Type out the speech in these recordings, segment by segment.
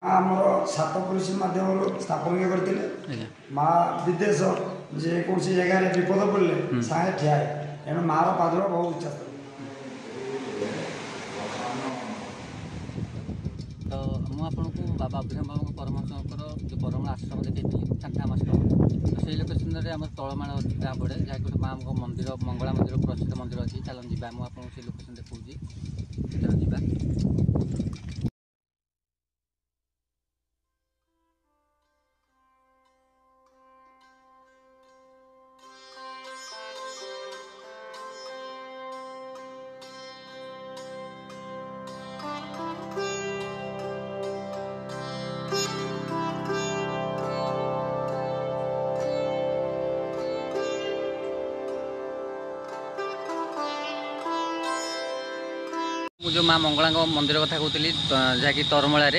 आमर सात पुरुष मध्यम स्थापन करते माँ विदेश जेकोसी जगह विपद पड़े सागे ठियाए एणु माँ पादर बहुत इच्छा तो मुझे बाबा अभिराम बाबा परमहंसर जो परमला आश्रम देखी शांताम आश्रम तो से लोकेशन में आम तलमाण गाँ पड़े जहाँ गोटे माँ मंदिर मंगला मंदिर प्रसिद्ध मंदिर अच्छी चलन जा मुझे लोकेशन देखा चल जा जो माँ मंगला मंदिर कथा कहती जहाँकि तरमला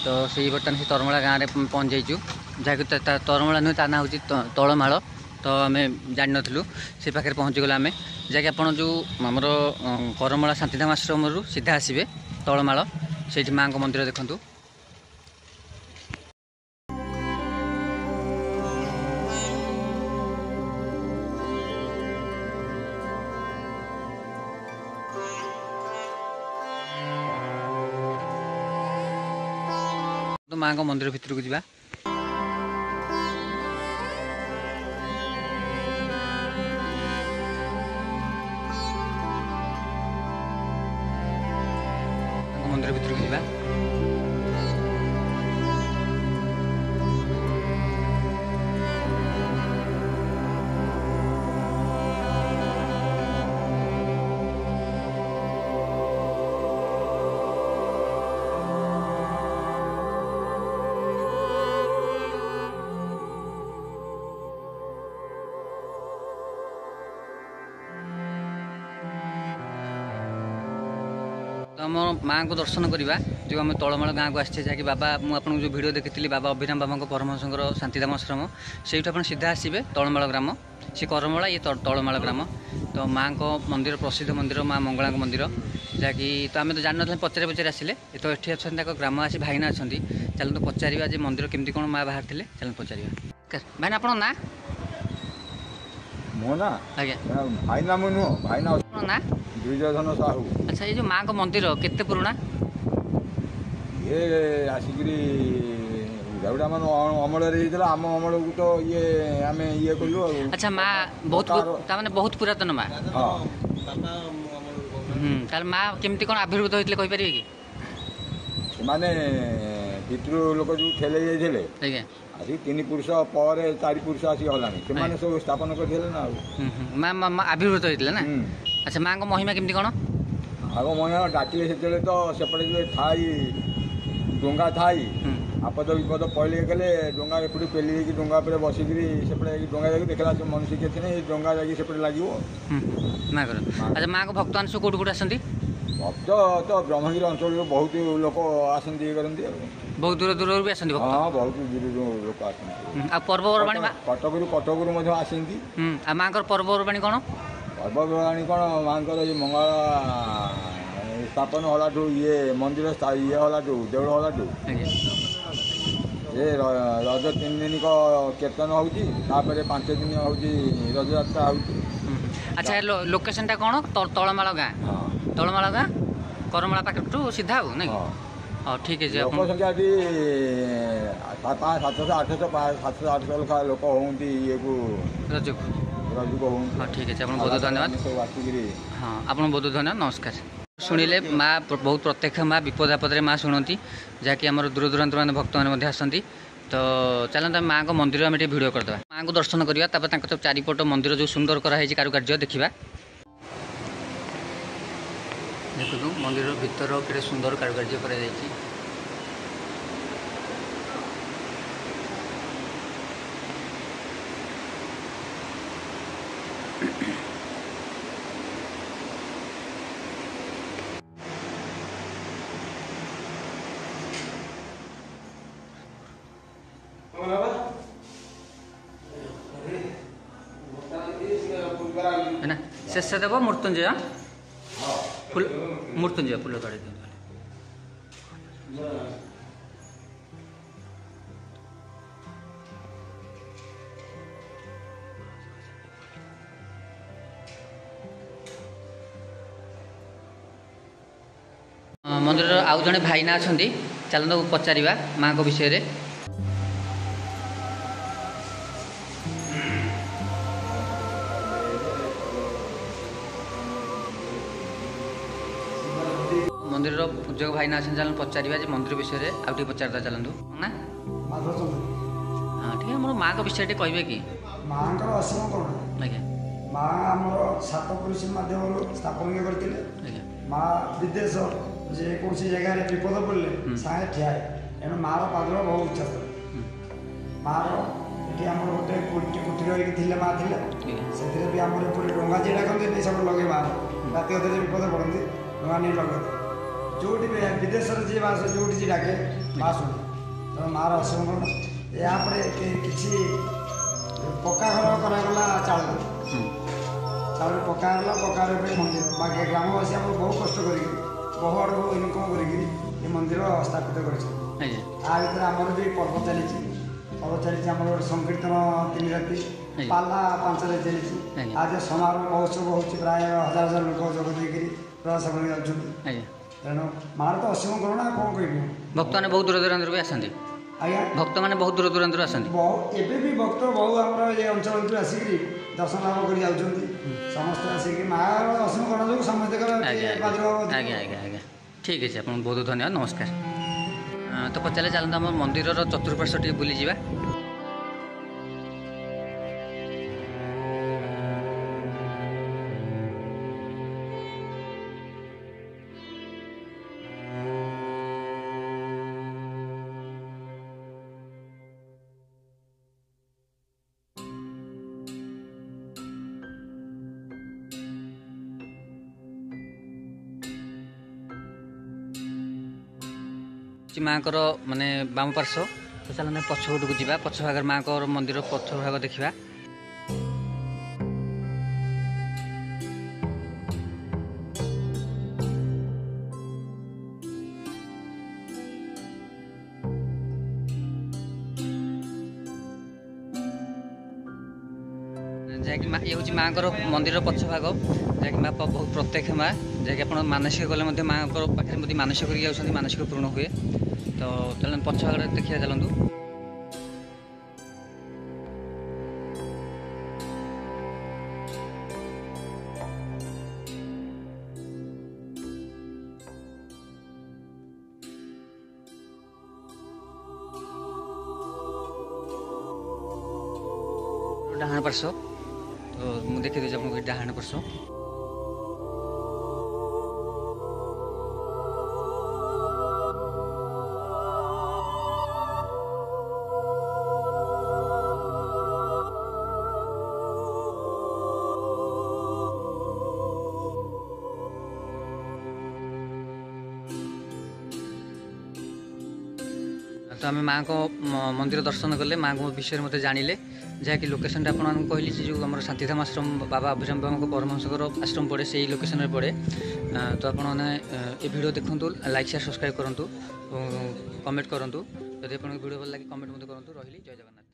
तो से बर्तमान से तरमला गाँव में पहुँच जाइचु जहाँकि तरमला नुहे ता ना हूँ तलमाल तो आम जान नु से पाखे पहुँचीगला आम जहाँकि आप जो आमर करमला शांतिधाम आश्रम सीधा आसबे तलमाल से माँ मंदिर देखूँ तो माँ मंदिर भितर को जावा मंदिर भितर को जावा तो आम माँ को दर्शन करवा जो आम तलमाल गाँव को आसचे जहाँकि बाबा मुझे जो भिडियो देखी बाबा अभिराम बाबा परमहंसर शांतिधाम आश्रम से सीधा आसबे तलमाल ग्राम सी करमला ये तलमाल ग्राम तो माँ को मंदिर प्रसिद्ध मंदिर माँ मंगला मंदिर जहाँकि तो आम तो जान ना पचारे पचारे आसिले तो ये अच्छा ग्राम आसी भाईना अच्छा चलते पचारा जे मंदिर केमती कौन माँ बाहर थे चलते पचार भाईना आप ना मो ना आज्ञा भाईना मु नुह भाईना ना दुर्योधन साहू। अच्छा ये जो माँ को मंदिर केते पुराना ये आसिकी गौड़ा मान अमल आम अमल को तो ये आम ये कलु। अच्छा माँ बहुत ताने बहुत पुरातन माँ हाँ तार माँ केमती कौन आविर्भूत होते कहीपर कि माने पितृ लोक जो ठेले जाइए आज 3 पुरुष पर 4 पुरुष आसी हलानी से सब स्थापन करते ना माँ आविर्भूत होते ना। अच्छा माँ को महिमा केमती कौन आग महिमा डाकिले से तो सेपटे जो थाई डोंगा थाई आपद विपद पड़े गले डोंगा एपटे पेली डोंगा पर बसिक सेपटे डोंगा जाकि देखला से मनुष्य के डोंगा जाकि सेपटे लगे माँ कर। अच्छा माँ को भक्तमान सब कौट कौट आसती भक्त तो ब्रह्मगिरी अंचल बहुत लोक आसती करती बहुत दूर दूर भी आसती हाँ बहुत दूर लोक आसती पर्वपर्वाणी कटकू आसती माँ पर्वपर्वाणी कौन पर्वपर्वाणी कौन माँ मंगला स्थापन होला ये मंदिर ये होला देवल होला ये रज 3 दिन को कीर्तन होती 5 दिन होती रज यात्रा होती। अच्छा लोकेशन टा कौन तलमाल गाँ तलमाल गाँ करमला पाखु सीधा हो ना हाँ ठीक है लोक संख्या 700-800 लोक होती ये को रज को हाँ ठीक है बहुत धन्यवाद हाँ आप बहुत धन्यवाद नमस्कार। शुणिले माँ बहुत प्रत्यक्ष माँ विपद आपदे माँ शुणती जहाँकि आम दूर दूरांत मैंने भक्त मैंने आसती तो चलते माँ को मंदिर आम भिडियो करदे माँ को दर्शन करवा चारिपट मंदिर जो सुंदर कराई कारुकार्य देखा देखु मंदिर भीतर के सुंदर कारुकार्य कर है ना शेष देव मृत्युंजय फूल मृत्युंजय फूल काढ़ी मंदिर आउ जड़े भाईना अच्छा चलते पचार माँ को विषय रे। मंदिर पूजक भाईना अच्छा चल पचार मंदिर विषय रे आउ पचारता चलतु ना। हाँ ठीक है, मोर माँ को विषय कहे कि माँ असीम करुणा आज्ञा माँ आमर सात पुरुष मध्यम स्थापन करते आज्ञा माँ विदेश जेकोसी जगार विपद पड़े सागे ठियाए एणु माँ पादर बहुत इच्छा था माँ ये आम गोटे कुटीर थे माँ थे से भी आम डंगा जी डाकते सब लगे माँ रात अधे विपद पड़ती डंगा नहीं लगे जो विदेश जी बास जो जी डाके माँ शुणे तेणु माँ असीम करुणा यापर किसी पक्का घर करागला चाल पक्का पक्का मंदिर बाकी ग्रामवासी आम बहुत कष्ट कर बहु आड़ इनकम कर मंदिर स्थापित कर आमर भी पर्व चली संकीर्तन 3 राति पाला 5 राति चली आज समारोह महोत्सव हो प्राय 1000 लोक जोगदेक प्रशासन जाऊँ तेणु माँ तो असीम करुणा कौन कह भक्त मैंने बहुत दूर दूरांतर भी आसती आज्ञा भक्त मैंने बहुत दूर दूरांतर आसती एबे भी भक्त बहु आम ये अंचल आसिक दर्शन लाभ कर समस्त आसिक माँ असीम करुणा जो समस्त आज्ञा आज्ञा आज्ञा ठीक है आप बहुत धन्यवाद नमस्कार। तो पचारे चलते आम मंदिर चतुर्पार्श्व टे बुली जा। माँ को माने बाम पार्श्व तो चलने पछपट को जा पछ भाग माँ को मंदिर पछ भाग देखा। जहाँकि ये हूँ माँ को मंदिर पछ भाग जहाँकि माँ बहुत प्रत्यक्ष माँ जहाँकि आप मानसिक गले माँ को पाखे मानसिक कर मानसिक पूर्ण हुए। तो चलन पछ भाग देखिए चलतु डाहाण पार्श्व तो मुझे देखी दूसरी आपको डाहाण पार्श्व तो आम माँ को मंदिर दर्शन कले माँ को विषय मत जानिले जहाँकि लोकेशन आपको कहली से जो आम शांतिधाम आश्रम बाबा अभिराम बाबा को परमहंसकर आश्रम पड़े से लोकेशन पड़े। तो आपने ये वीडियो देखूँ लाइक शेयर सब्सक्राइब करूँ कमेंट करूँ जब आपको वीडियो भल लगे कमेंट मत करूँ। रही जय जगन्नाथ।